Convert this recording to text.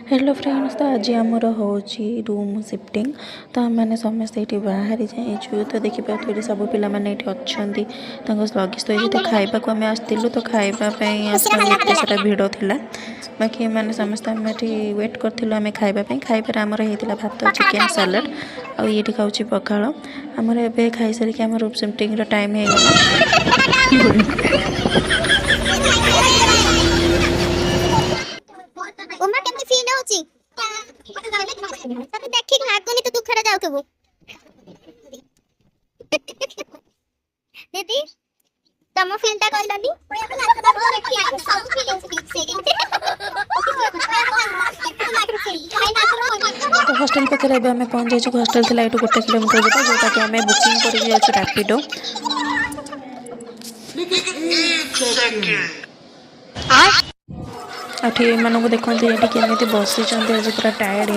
Hello friends, तो आज आमर हो रूम शिफ्टिंग। तो आम मैंने समस्ते ये बाहर जाइए। तो देखिए सब पिला माने अच्छा लगिश तो ये तो खाइबा को आम आसलु। तो खाइबापी आसला एत सारा भिड़ था। बाकी मैंने समस्ते आम वेट करूँ आम खाइबापी। खाइबार आमर होता भात चिकेन सालाड और ये खाऊँ पखाड़। आमर ए खाई सारिक आम रूम शिफ्टिंग टाइम हो गला। उमा केमती फील होची तते देखि लागोनी तो दुखरा जाउथबो दीदी तम फीलटा कहलानी तो हॉस्टल पाखे आम पहुँच जाइए। हॉस्टल थी ये 1 किलोमीटर दूर जोटा कि आम बुकिंग कर रैपिडो। आठ मानक देखते ये केमी बसी आज पूरा टायर्ड हो।